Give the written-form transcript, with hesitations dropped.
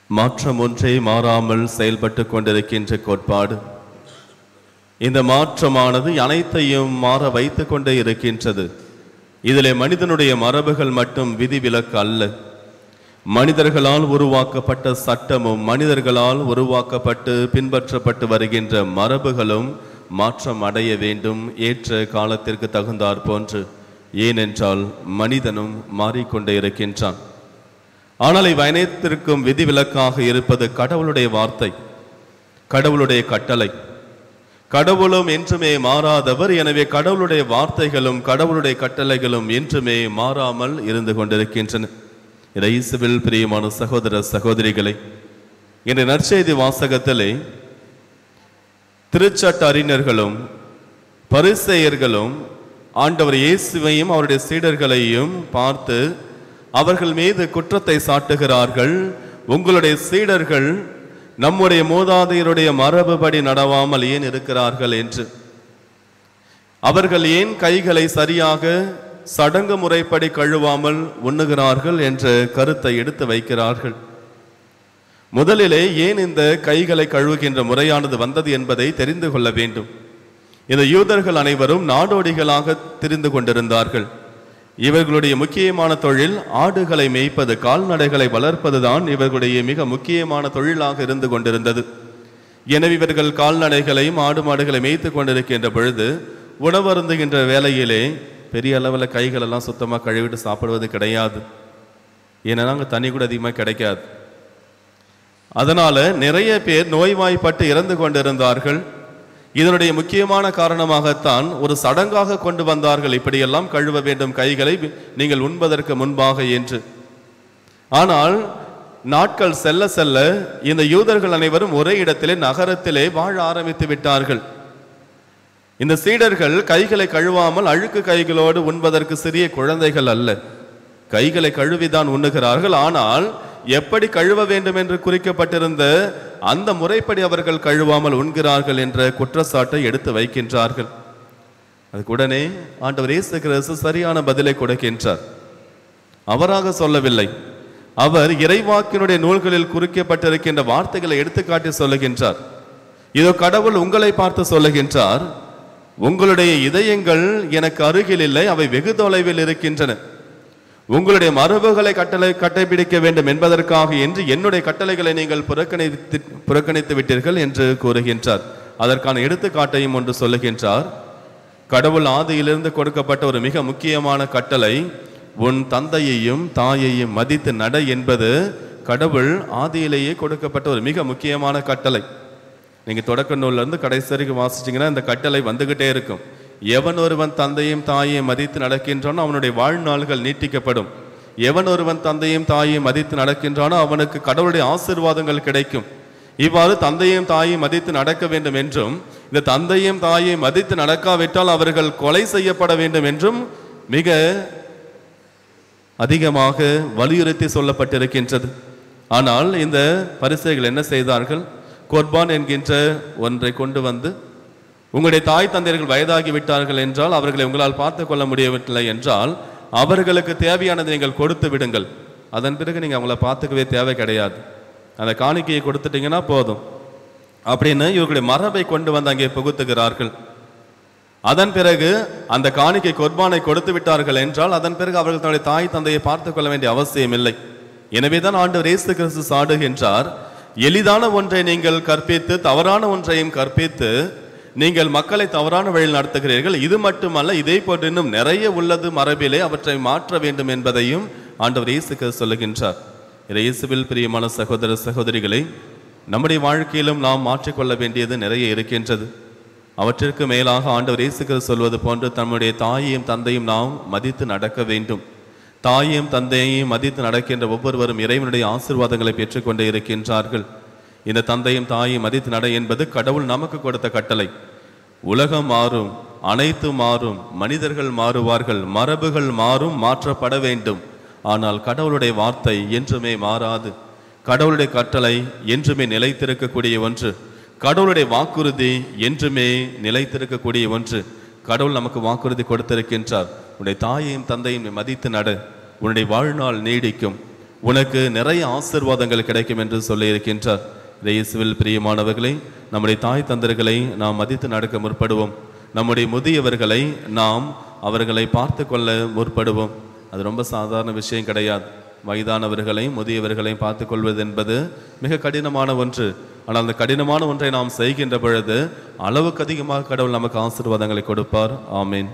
மாற்றம் ஒன்றே மாறாமல் செயல்பட்டு கொண்டிருக்கின்ற கோட்பாடு. இந்த மாற்றமானது அனைத்தையும் மாற வைத்து கொண்டே இருக்கின்றது. இதிலே மனிதனுடைய மரபுகள் மட்டும் விதிவிலக்கு அல்ல. மனிதர்களால் உருவாக்கப்பட்ட சட்டமும் மனிதர்களால் உருவாக்கப்பட்டு பின்பற்றப்பட்டு வருகின்ற மரபுகளும் மாற்றம் அடைய வேண்டும், ஏற்ற காலத்திற்கு தகுந்தாற் போன்று. ஏனென்றால் மனிதனும் மாறிக்கொண்டே இருக்கின்றான். ஆனால் இவை அனைத்திற்கும் விதிவிலக்காக இருப்பது கடவுளுடைய வார்த்தை, கடவுளுடைய கட்டளை. கடவுளும் என்றுமே மாறாதவர். எனவே கடவுளுடைய வார்த்தைகளும் கடவுளுடைய கட்டளைகளும் என்றுமே மாறாமல் இருந்து கொண்டிருக்கின்றன. இயேசுவில் பிரியமான சகோதர சகோதரிகளை, இந்த நற்செய்தி வாசகத்திலே திருச்சட்ட அறிஞர்களும் பரிசேயர்களும் ஆண்டவர் இயேசுவையும் அவருடைய சீடர்களையும் பார்த்து அவர்கள் மீது குற்றத்தை சாட்டுகிறார்கள். உங்களுடைய சீடர்கள் நம்முடைய மூதாதையருடைய மரபுபடி நடவாமல் ஏன் இருக்கிறார்கள் என்று. அவர்கள் ஏன் கைகளை சரியாக சடங்கு முறைப்படி கழுவாமல் உண்ணுகிறார்கள் என்ற கருத்தை எடுத்து வைக்கிறார்கள். முதலிலே ஏன் இந்த கைகளை கழுவுகின்ற முறையானது வந்தது என்பதை தெரிந்து கொள்ள வேண்டும். இந்த யூதர்கள் அனைவரும் நாடோடிகளாக திரிந்து கொண்டிருந்தார்கள். இவர்களுடைய முக்கியமான தொழில் ஆடுகளை மேய்ப்பது, கால்நடைகளை வளர்ப்பதுதான் இவர்களுடைய மிக முக்கியமான தொழிலாக இருந்து கொண்டிருந்தது. எனவே இவர்கள் கால்நடைகளையும் ஆடு மாடுகளை மேய்த்து கொண்டிருக்கின்ற பொழுது உணவருந்துகின்ற வேளையிலே பெரிய அளவில் கைகளெல்லாம் சுத்தமாக கழுவிட்டு சாப்பிடுவது கிடையாது. ஏன்னா அங்கே தண்ணி கூட அதிகமாக கிடைக்காது. அதனால நிறைய பேர் நோய்வாய்ப்பட்டு இறந்து கொண்டிருந்தார்கள். இதனுடைய முக்கியமான காரணமாகத்தான் ஒரு சடங்காக கொண்டு வந்தார்கள், இப்படியெல்லாம் கழுவ வேண்டும் கைகளை நீங்கள் உண்பதற்கு முன்பாக என்று. ஆனால் நாட்கள் செல்ல செல்ல இந்த யூதர்கள் அனைவரும் ஒரே இடத்திலே நகரத்திலே வாழ ஆரம்பித்து விட்டார்கள். இந்த சீடர்கள் கைகளை கழுவாமல் அழுக்கு கைகளோடு உண்பதற்கு சிறிய குழந்தைகள் அல்ல, கைகளை கழுவிதான் உண்ணுகிறார்கள். ஆனால் எப்படி கழுவ வேண்டும் என்று குறிக்கப்பட்டிருந்த அந்த முறைப்படி அவர்கள் கழுவாமல் உண்கிறார்கள் என்ற குற்றச்சாட்டை எடுத்து வைக்கின்றார்கள். அதுக்குடனே ஆண்டவர் இயேசு கிறிஸ்து சரியான பதிலை கொடுக்கின்றார். அவராக சொல்லவில்லை, அவர் இறைவாக்கினுடைய நூல்களில் குறிக்கப்பட்டிருக்கின்ற வார்த்தைகளை எடுத்துக்காட்டி சொல்லுகின்றார். இதோ கடவுள் உங்களை பார்த்து சொல்லுகின்றார், உங்களுடைய இதயங்கள் எனக்கு அருகில் இல்லை, அவை வெகு தொலைவில் இருக்கின்றன. உங்களுடைய மரபுகளை கடைபிடிக்க வேண்டும் என்பதற்காக என்று என்னுடைய கட்டளைகளை நீங்கள் புறக்கணித்து விட்டீர்கள் என்று கூறுகின்றார். அதற்கான எடுத்துக்காட்டையும் ஒன்று சொல்லுகின்றார். கடவுள் ஆதியிலிருந்து கொடுக்கப்பட்ட ஒரு மிக முக்கியமான கட்டளை, உன் தந்தையையும் தாயையும் மதித்து நட என்பது கடவுள் ஆதியிலேயே கொடுக்கப்பட்ட ஒரு மிக முக்கியமான கட்டளை. நீங்க தொடக்க நூல்ல இருந்து கடைசி வரைக்கும் வாசிச்சீங்கன்னா இந்த கட்டளை வந்துகிட்டே இருக்கும். எவன் ஒருவன் தந்தையும் தாயையும் மதித்து நடக்கின்றானோ அவனுடைய வாழ்நாள்கள் நீட்டிக்கப்படும். எவன் ஒருவன் தந்தையும் தாயையும் மதித்து நடக்கின்றானோ அவனுக்கு கடவுளுடைய ஆசீர்வாதங்கள் கிடைக்கும். இவ்வாறு தந்தையும் தாயையும் மதித்து நடக்க வேண்டும் என்றும், இந்த தந்தையும் தாயையும் மதித்து நடக்காவிட்டால் அவர்கள் கொலை செய்யப்பட வேண்டும் என்றும் மிக அதிகமாக வலியுறுத்தி சொல்லப்பட்டிருக்கின்றது. ஆனால் இந்த பரிசேயர்கள் என்ன செய்தார்கள்? குர்பான் என்கின்ற ஒன்றை கொண்டு வந்து, உங்களுடைய தாய் தந்தையர்கள் வயதாகி விட்டார்கள் என்றால் அவர்களை உங்களால் பார்த்து கொள்ள முடியவில்லை என்றால் அவர்களுக்கு தேவையானதை நீங்கள் கொடுத்து விடுங்கள், அதன் பிறகு நீங்கள் அவங்கள பார்த்துக்கவே தேவை கிடையாது, அந்த காணிக்கையை கொடுத்துட்டீங்கன்னா போதும் அப்படின்னு இவர்களுடைய மரபை கொண்டு வந்து அங்கே புகுத்துகிறார்கள். அதன் பிறகு அந்த காணிக்கை குர்பானை கொடுத்து விட்டார்கள் என்றால் அதன் பிறகு அவர்கள் தன்னுடைய தாய் தந்தையை பார்த்து கொள்ள வேண்டிய அவசியம் இல்லை. எனவேதான் ஆண்டவர் இயேசு கிறிஸ்து சாடுகின்றார், எளிதான ஒன்றை நீங்கள் கற்பித்து தவறான ஒன்றையும் கற்பித்து நீங்கள் மக்களை தவறான வழியில் நடத்துகிறீர்கள். இது மட்டுமல்ல, இதே போன்று இன்னும் நிறைய உள்ளது மரபிலே, அவற்றை மாற்ற வேண்டும் என்பதையும் ஆண்டவர் இயேசு கிறிஸ்து சொல்லுகின்றார். இயேசுவில் பிரியமான சகோதர சகோதரிகளை, நம்முடைய வாழ்க்கையிலும் நாம் மாற்றிக்கொள்ள வேண்டியது நிறைய இருக்கின்றது. அவற்றிற்கு மேலாக ஆண்டவர் இயேசு கிறிஸ்து சொல்வது போன்று தம்முடைய தாயையும் தந்தையும் நாம் மதித்து நடக்க வேண்டும். தாயையும் தந்தையையும் மதித்து நடக்கின்ற ஒவ்வொருவரும் இறைவனுடைய ஆசீர்வாதங்களை பெற்றுக்கொண்டே இருக்கின்றார்கள். இந்த தந்தையும் தாயையும் மதித்து நட என்பது கடவுள் நமக்கு கொடுத்த கட்டளை. உலகம் மாறும், அனைத்து மாறும், மனிதர்கள் மாறுவார்கள், மரபுகள் மாறும், மாற்றப்பட வேண்டும். ஆனால் கடவுளுடைய வார்த்தை என்றுமே மாறாது. கடவுளுடைய கட்டளை என்றுமே நிலைத்திருக்கக்கூடிய ஒன்று. கடவுளுடைய வாக்குறுதி என்றுமே நிலைத்திருக்கக்கூடிய ஒன்று. கடவுள் நமக்கு வாக்குறுதி கொடுத்திருக்கின்றார், உன்னுடைய தாயையும் தந்தையும் மதித்து நட, உன்னுடைய வாழ்நாள் நீடிக்கும், உனக்கு நிறைய ஆசீர்வாதங்கள் கிடைக்கும் என்று சொல்லியிருக்கின்றார். இயேசுவில் பிரியமானவர்களை, நம்முடைய தாய் தந்தர்களை நாம் மதித்து நடக்க முற்படுவோம். நம்முடைய முதியவர்களை நாம் அவர்களை பார்த்து கொள்ள முற்படுவோம். அது ரொம்ப சாதாரண விஷயம் கிடையாது. வயதானவர்களையும் முதியவர்களையும் பார்த்து கொள்வது என்பது மிக கடினமான ஒன்று. ஆனால் அந்த கடினமான ஒன்றை நாம் செய்கின்ற பொழுது அளவுக்கு அதிகமாக கடவுள் நமக்கு ஆசீர்வாதங்களை கொடுப்பார். ஆமீன்.